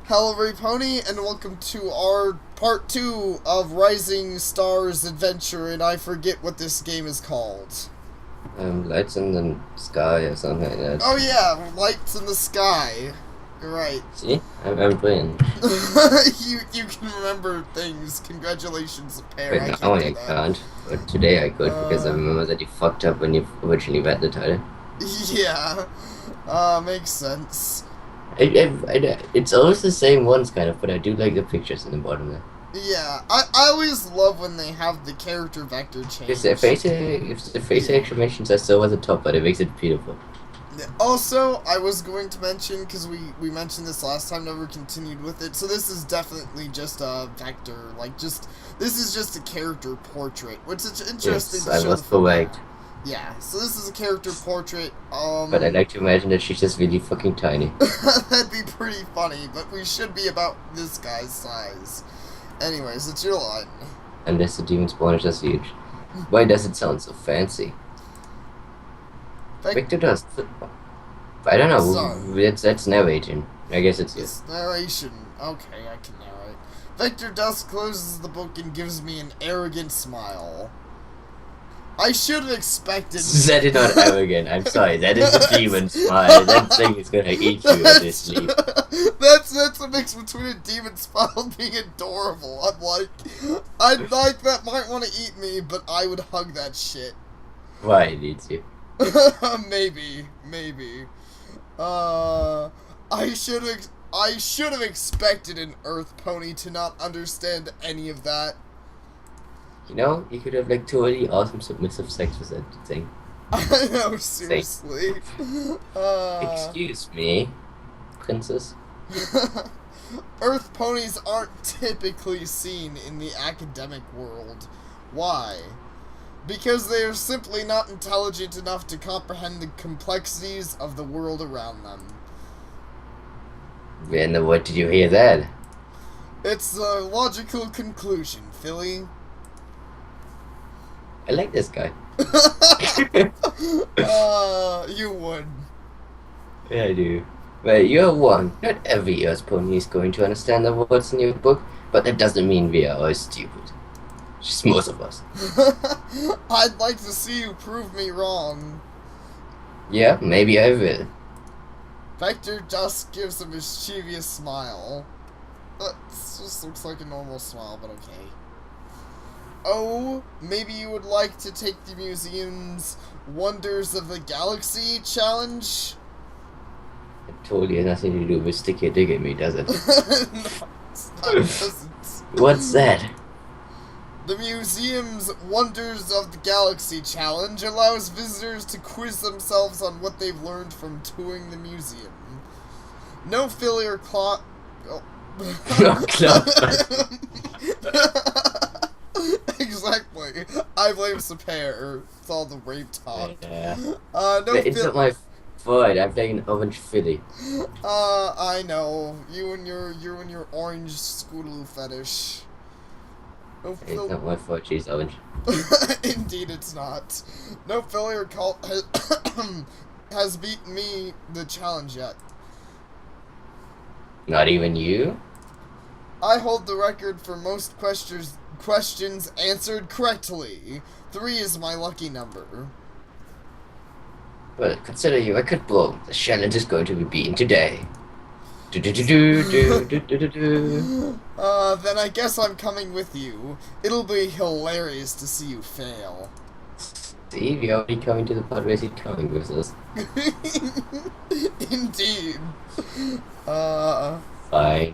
Hello, Pony, and welcome to our part 2 of Rising Stars Adventure, and I forget what this game is called. Lights in the sky or something like that. Oh yeah, Lights in the Sky. You're right. See? I'm playing. you can remember things. Congratulations, Sapare. Right now I can't, but today I could because I remember that you fucked up when you originally read the title. Yeah. Makes sense. It's always the same ones, kind of, but I do like the pictures in the bottom there. Yeah, I always love when they have the character vector change. If the face exclamations are so at the top, but it makes it beautiful. Also, I was going to mention, because we mentioned this last time, never continued with it, so this is definitely just a vector, this is just a character portrait, which is interesting to show. Yes, I was correct. Yeah, so this is a character portrait, But I like to imagine that she's just really fucking tiny. That'd be pretty funny, but we should be about this guy's size. Anyways, it's your line. Unless the demon spawn is just huge. Why does it sound so fancy? Victor does. I don't know. Sorry. That's narrating. I guess it's It's narration. Okay, I can narrate. Victor Dusk closes the book and gives me an arrogant smile. I should have expected. That is not arrogant. I'm sorry. That is a demon smile. That thing is gonna eat you in this sleep. That's a mix between a demon smile and being adorable. I'd like that might want to eat me, but I would hug that shit. Why it eats you? maybe. I should have expected an Earth pony to not understand any of that. You know, you could have like totally awesome submissive sex with that thing. I know, seriously. Excuse me, princess. Earth ponies aren't typically seen in the academic world. Why? Because they are simply not intelligent enough to comprehend the complexities of the world around them. And what did you hear that? It's a logical conclusion, Philly. I like this guy. You would. Yeah, I do. Well, you're one. Not every Earth pony is going to understand the words in your book, but that doesn't mean we are all stupid. Just most of us. I'd like to see you prove me wrong. Yeah, maybe I will. Vector Dusk gives a mischievous smile. That just looks like a normal smile, but okay. Oh, maybe you would like to take the museum's Wonders of the Galaxy challenge? It totally has nothing to do with stick your dick at me, does it? No, it doesn't. What's that? The museum's Wonders of the Galaxy challenge allows visitors to quiz themselves on what they've learned from touring the museum. No filler or clock. Oh. Exactly. I blame Sapare. It's all the rape talk. Yeah. It's not my fault. I'm taking orange filly. I know. You and your orange scootaloo fetish. It's not my fault. She's orange. Indeed, it's not. No failure cult has beaten me the challenge yet. Not even you? I hold the record for most questions answered correctly. 3 is my lucky number. Well, consider you a good blow. The challenge is going to be beaten today. Then I guess I'm coming with you. It'll be hilarious to see you fail. See, we're already coming to the part where he's coming with us. Indeed. Bye.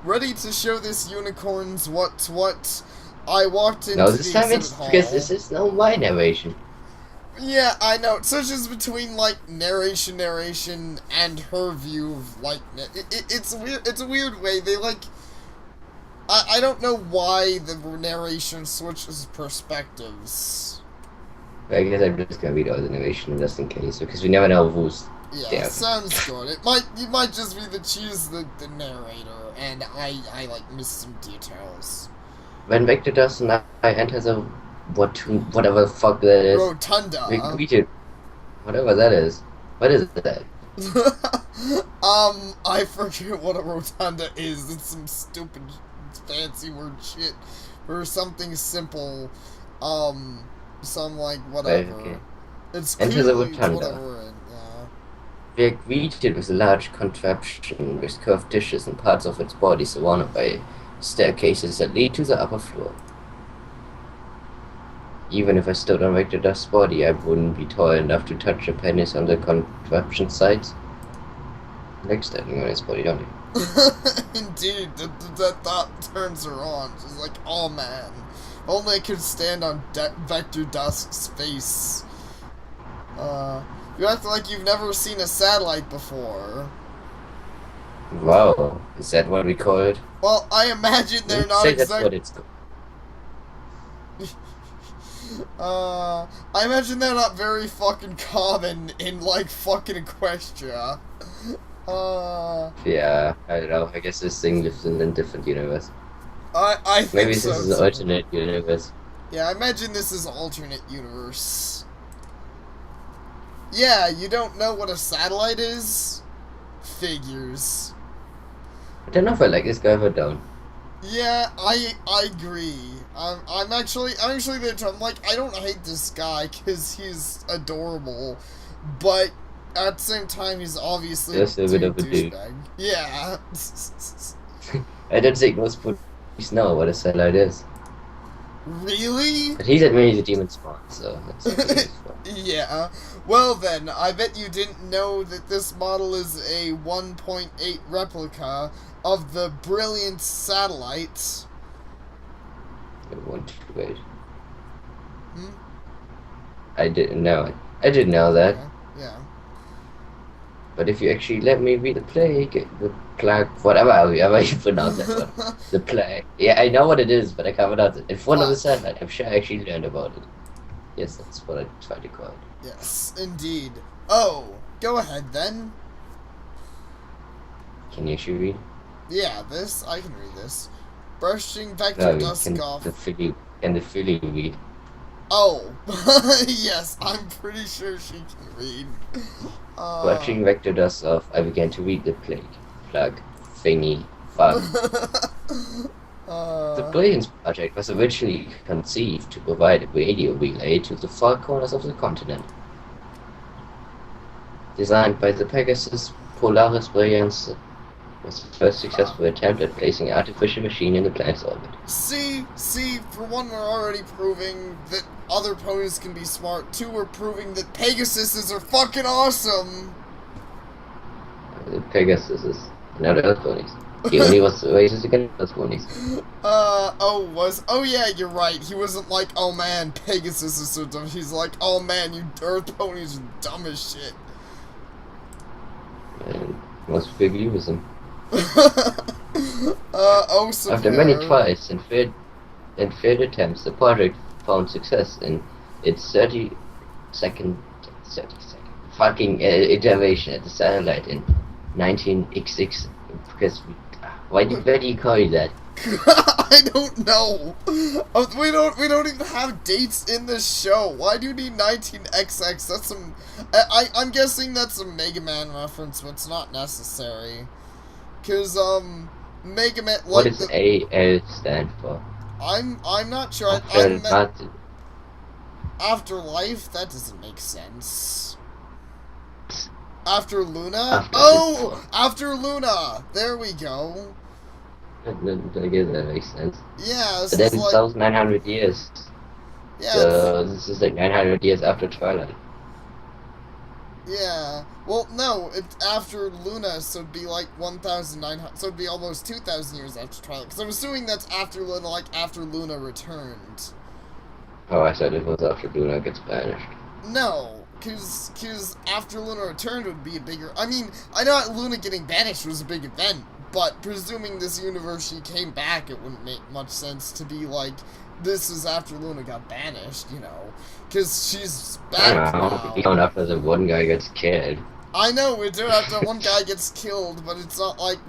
Ready to show this unicorn's what's what? I walked into No, this the time exhibit it's hall. because this is no my narration. Yeah, I know. It switches between narration, and her view of it's weird. It's a weird way. They I don't know why the narration switches perspectives. I guess I'm just gonna read all the narration just in case, because we never know who's Yeah, there. sounds good. It might just be that she's the narrator, and I missed some details. When Vector does and I enter the whatever the fuck that is. Rotunda. We greeted whatever that is. What is that? I forget what a rotunda is. It's some stupid fancy word shit for something simple. Some like Right, whatever. okay. It's Enter the clearly it's rotunda. whatever. Yeah. We are greeted with a large contraption with curved dishes and parts of its body surrounded by staircases that lead to the upper floor. Even if I stood on Vector Dust's body, I wouldn't be tall enough to touch the penis on the contraption sides. Like standing on his body, don't you? Indeed, that thought turns her on. She's like, oh man, only I could stand on Vector Dusk's face. You act like you've never seen a satellite before. Wow, is that what we call it? Well, I imagine they're not Say that's what it's called. I imagine they're not very fucking common in, like, fucking Equestria. Yeah, I don't know. I guess this thing lives in a different universe. I think Maybe so, this is an alternate universe. Yeah, I imagine this is alternate universe. Yeah, you don't know what a satellite is? Figures. I don't know if I like this guy, but don't. Yeah, I agree. I'm actually there. I'm like, I don't hate this guy because he's adorable, but at the same time, he's obviously Just a bit of a dude. douchebag. Yeah. I don't think most police know what a satellite is. Really? But he's admitting the demon spawn, so that's Yeah. Well then, I bet you didn't know that this model is a 1.8 replica of the brilliant satellite. 128. Hmm? I didn't know it. I didn't know that. Yeah. But if you actually let me read the plague, the plague, whatever you pronounce that one. The plague. Yeah, I know what it is, but I can't pronounce it. In front of the satellite, I'm sure I actually learned about it. Yes, that's what I tried to call it. Yes, indeed. Oh, go ahead then. Can you actually read? Yeah, I can read this. Brushing Vector No, Dusk off. Can the filly read? Oh, yes, I'm pretty sure she can read. Brushing Vector Dust off, I began to read the plague. Plug. Thingy. Fuck. The Brilliance Project was originally conceived to provide a radio relay to the far corners of the continent. Designed by the Pegasus Polaris Brilliance, was the first successful attempt at placing an artificial machine in the planet's orbit. See, for one, we're already proving that other ponies can be smart. Two, we're proving that Pegasuses are fucking awesome. The Pegasus is not other ponies. He only was racist against other ponies. Oh yeah, you're right. He wasn't like, oh man, Pegasus is so dumb. He's like, oh man, you Earth ponies are dumb as shit. And most people agree with him. So After many tries and failed attempts, the project found success in its 30-second fucking iteration at the satellite in 19XX. Because why do you call it that? I don't know. We don't even have dates in this show. Why do you need 19XX? That's some. I'm guessing that's a Mega Man reference, but it's not necessary. Cause Mega Man. Like, what does AL stand for? I'm not sure. Afterlife. That doesn't make sense. After Luna? After Luna! There we go. I guess that makes sense. Yeah, but then it's like 900 years. Yeah. So this is like 900 years after Twilight. Yeah. Well, no, after Luna, so it'd be like 1,900, so it'd be almost 2,000 years after Twilight. Because I'm assuming that's after Luna, like after Luna returned. Oh, I said it was after Luna gets banished. No. Because after Luna returned would be a bigger... I mean, I know Luna getting banished was a big event, but presuming this universe she came back, it wouldn't make much sense to be like, this is after Luna got banished, you know? Because she's back now. Even after the one guy gets killed. I know, we do after one guy gets killed, but it's not like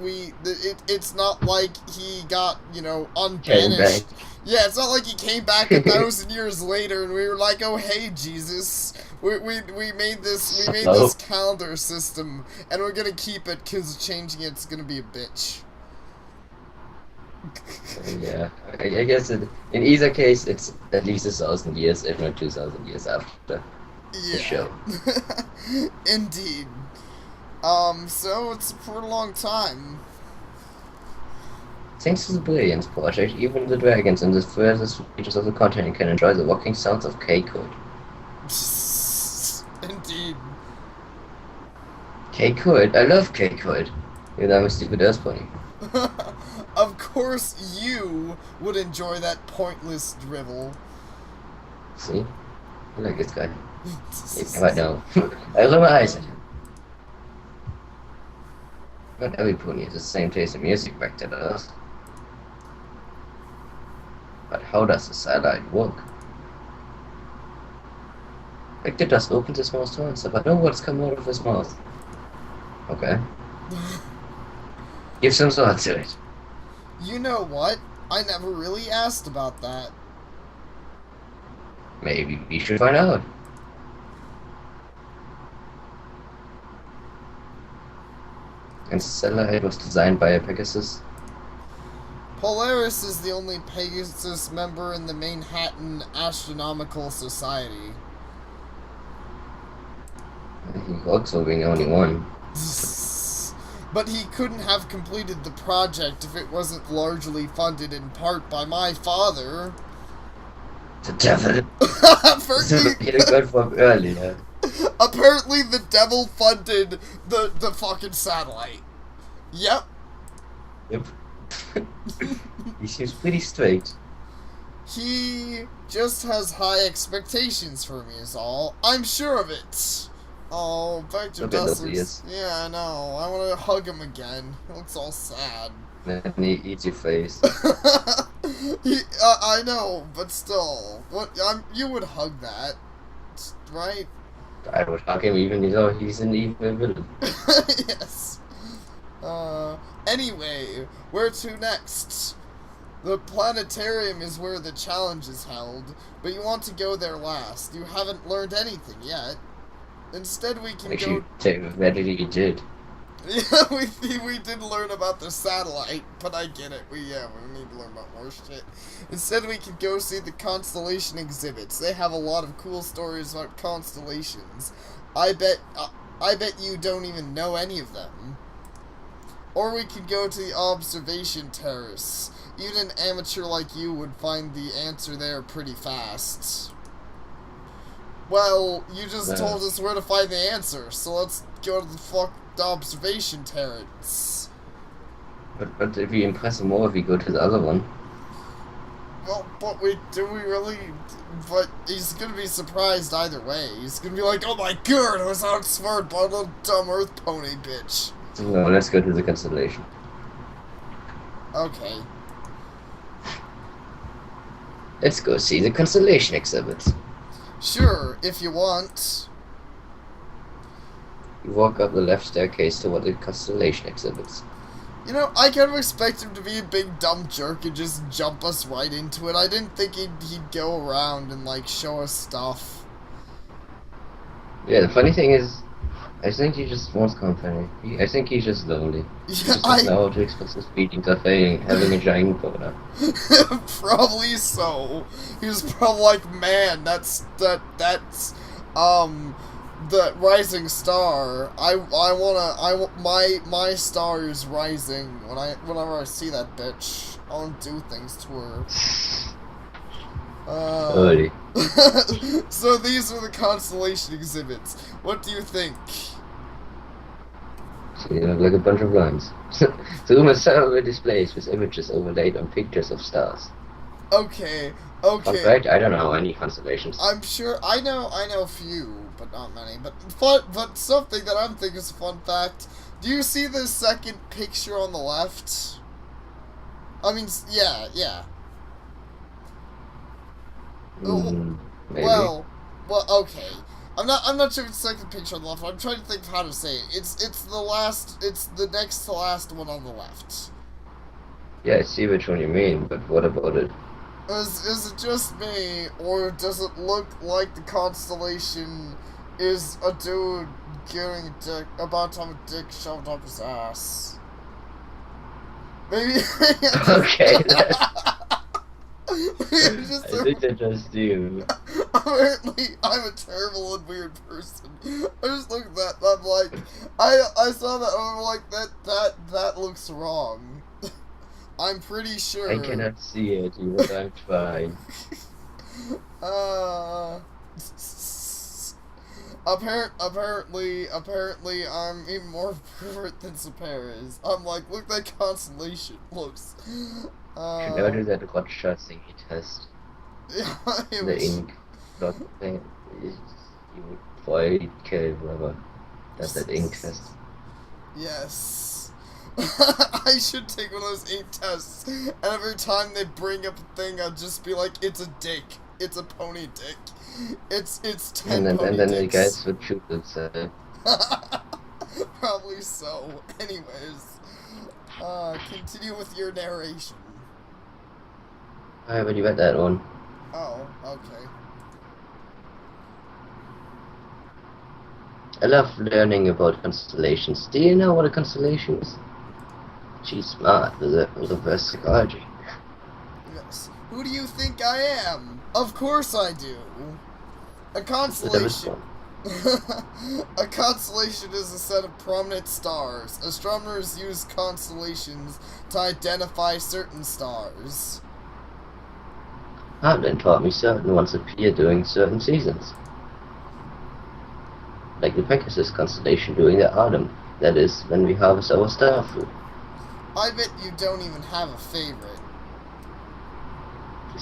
it's not like he got, you know, unbanished. Yeah, it's not like he came back 1,000 years later and we were like, oh hey Jesus, we made this calendar system and we're gonna keep it because changing it's gonna be a bitch. Yeah, I guess in either case, it's at least 1,000 years, if not 2,000 years after the show. Indeed. So it's for a long time. Thanks to the Brilliance Project, even the dragons in the furthest reaches of the continent can enjoy the walking sounds of K-Code. Indeed. K-Code? I love K-Code. Even though I'm a stupid Earth pony. Of course you would enjoy that pointless drivel. See? I like this guy. Right now. I roll my eyes at him. Not every pony has the same taste in music back to us. But how does the satellite work? Victor just opens his mouth to answer, but know what's come out of his mouth. Okay. Give some thought to it. You know what? I never really asked about that. Maybe we should find out. And the satellite was designed by a Pegasus. Polaris is the only Pegasus member in the Manhattan Astronomical Society. He also being the only one. But he couldn't have completed the project if it wasn't largely funded in part by my father. The devil. Apparently the devil funded the fucking satellite. Yep. Yep. He seems pretty straight. He just has high expectations for me is all. I'm sure of it. Oh, Victor Dusters. Yeah, I know. I want to hug him again. He looks all sad. Then he eats your face. I know, but still. You would hug that, right? I would hug him even though he's an evil villain. Yes. Anyway, where to next? The Planetarium is where the challenge is held, but you want to go there last. You haven't learned anything yet. Instead, we can go... Actually, you did. Yeah, we did learn about the satellite, but I get it. We need to learn about more shit. Instead, we can go see the Constellation Exhibits. They have a lot of cool stories about constellations. I bet you don't even know any of them. Or we could go to the observation terrace. Even an amateur like you would find the answer there pretty fast. Well, you just told us where to find the answer, so let's go to the observation terrace. But if you impress him more if you go to the other one. Well, but do we really? But he's gonna be surprised either way. He's gonna be like, oh my god, I was outsmarted by a little dumb Earth pony bitch. No, let's go to the Constellation. Okay. Let's go see the Constellation Exhibit. Sure, if you want. You walk up the left staircase toward the Constellation Exhibits. You know, I kind of expect him to be a big dumb jerk and just jump us right into it. I didn't think he'd go around and, like, show us stuff. Yeah, the funny thing is, I think he just wants company. I think he's just lonely. He just doesn't know how to express his feelings of having a giant quota. Probably so. He was probably like, man, that's the rising star. My star is rising. Whenever I see that bitch, I want to do things to her. Early. So these are the Constellation Exhibits. What do you think? So you look like a bunch of lines. The room has several displays with images overlaid on pictures of stars. Okay. In fact, I don't know any constellations. I'm sure I know a few, but not many. But something that I'm thinking is a fun fact. Do you see the second picture on the left? I mean, yeah. Maybe. Well, okay. I'm not sure if it's the second picture on the left. I'm trying to think of how to say it. It's the next to last one on the left. Yeah, I see which one you mean, but what about it? Is it just me, or does it look like the constellation is a dude getting about to have a dick shoved up his ass? Maybe. Okay, Maybe it's just I think that's just you. Apparently, I'm a terrible and weird person. I just looked at that, and I'm like, I saw that, and I'm like, that looks wrong. I'm pretty sure. I cannot see it, but I'm trying. Apparently, I'm even more pervert than Sapare is. I'm like, look, that constellation looks. Can never do that Roger thingy test. Yeah, The ink dot thing is you void kill whoever does that ink test. Yes. I should take one of those ink tests, and every time they bring up a thing, I'll just be like, it's a dick. It's a pony dick. It's 10 And pony then dicks. the guys would shoot themselves. Probably so. Anyways, continue with your narration. I already read that one. Oh, okay. I love learning about constellations. Do you know what a constellation is? She's smart with reverse psychology. Yes. Who do you think I am? Of course I do. A constellation. A constellation is a set of prominent stars. Astronomers use constellations to identify certain stars. Hamlin taught me certain ones appear during certain seasons. Like the Pegasus constellation during the autumn. That is, when we harvest our star fruit. I bet you don't even have a favorite.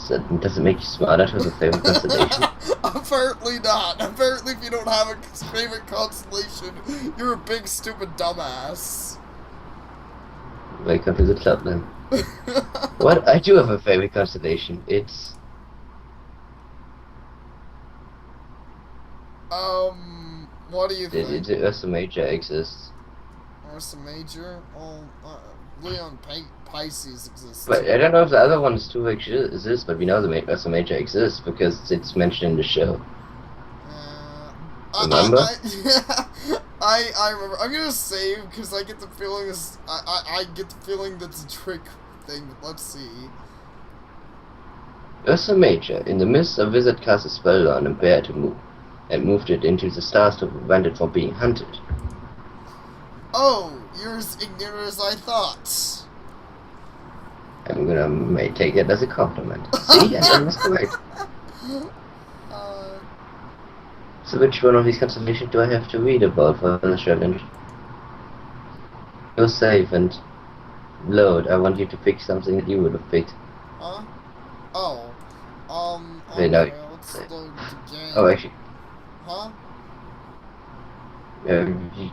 That doesn't make you smarter to have a favorite constellation. Apparently not. Apparently if you don't have a favorite constellation, you're a big stupid dumbass. Welcome to the club then. What? I do have a favorite constellation. It's... what do you think? The Ursa Major exists. Ursa Major? Oh, Leon Pisces exists. But I don't know if the other ones too exist, but we know the Ursa Major exists because it's mentioned in the show. Remember? I remember. I'm gonna save because I get the feeling this. I get the feeling that's a trick thing. But let's see. Ursa Major, in the mist, a wizard cast a spell on a bear to move, and moved it into the stars to prevent it from being hunted. Oh, you're as ignorant as I thought. I'm gonna take it as a compliment. See, I was correct. So which one of these constellations do I have to read about for the challenge? Go save and load. I want you to pick something that you would have picked. Huh? Oh. Wait, Okay, no. let's load the game. Oh, actually. Huh?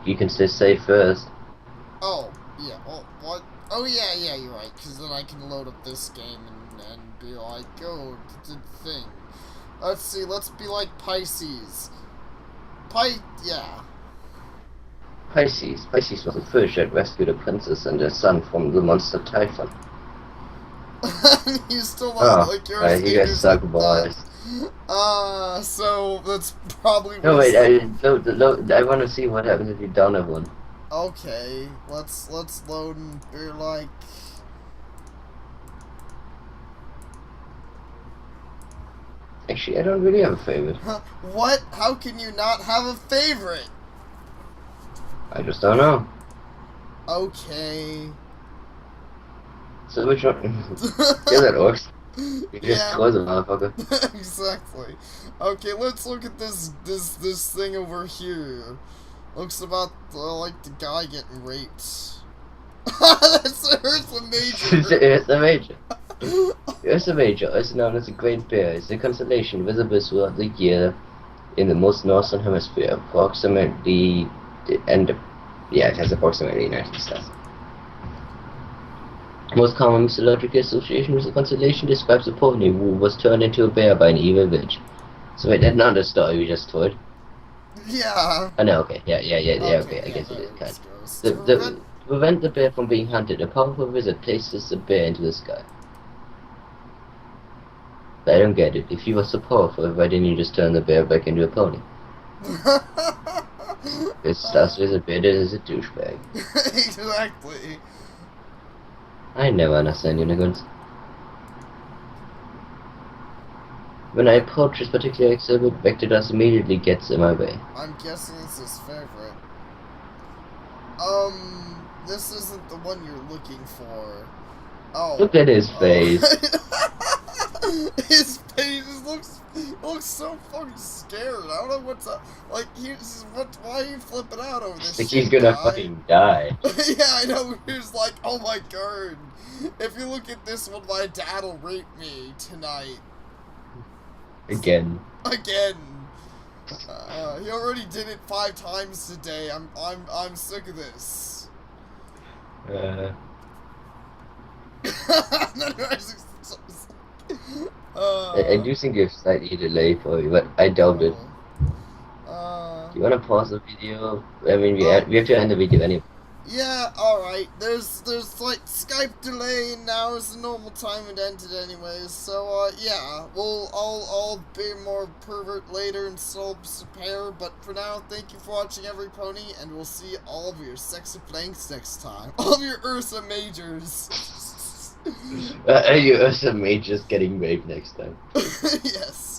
You can stay safe first. Oh, yeah. Oh, what? Oh, yeah, you're right. Because then I can load up this game and be like, oh, the thing. Let's see, let's be like Pisces. Yeah. Pisces. Pisces was the fish that rescued a princess and her son from the monster Typhon. You still not like your you guys suck balls. So that's probably. No, wait, I want to see what happens if you don't have one. Okay, let's load and be like. Actually, I don't really have a favorite. What? How can you not have a favorite? I just don't know. Okay. So which one? Yeah, that works. You just close the motherfucker. Exactly. Okay, let's look at this thing over here. Looks about like the guy getting raped. That's Ursa Major. Ursa Major. Ursa Major, also known as the Great Bear, is a constellation visible throughout the year in the most northern hemisphere, approximately it has approximately 90 stars. Most common mythological association with the constellation describes a pony who was turned into a bear by an evil witch. So wait, that's not the story we just told. Yeah. Oh no, okay, yeah, okay, I guess it is kind. To prevent the bear from being hunted, a powerful wizard places the bear into the sky. I don't get it. If he was so powerful, why didn't you just turn the bear back into a pony? It starts with a bear that is a douchebag. Exactly. I never understand unicorns. When I approach this particular exhibit, Vector Dust immediately gets in my way. I'm guessing it's his favorite. This isn't the one you're looking for. Oh. Look at his face. His face looks so fucking scared. I don't know what's up. Like, why are you flipping out over this Like shit, he's gonna guy? fucking die. Yeah, I know. He's like, oh my god. If you look at this one, my dad'll rape me tonight. Again. Again. He already did it 5 times today. I'm sick of this. I do think you have slightly delay for you, but I doubt it. Do you wanna pause the video? I mean, we have to end the video anyway. Yeah, alright. There's like Skype delay, and now is the normal time it ended anyways. So yeah, I'll be more pervert later and solve Sapare. But for now, thank you for watching every pony, and we'll see all of your sexy planks next time. All of your Ursa Majors. You Ursa Major's getting raped next time. Yes.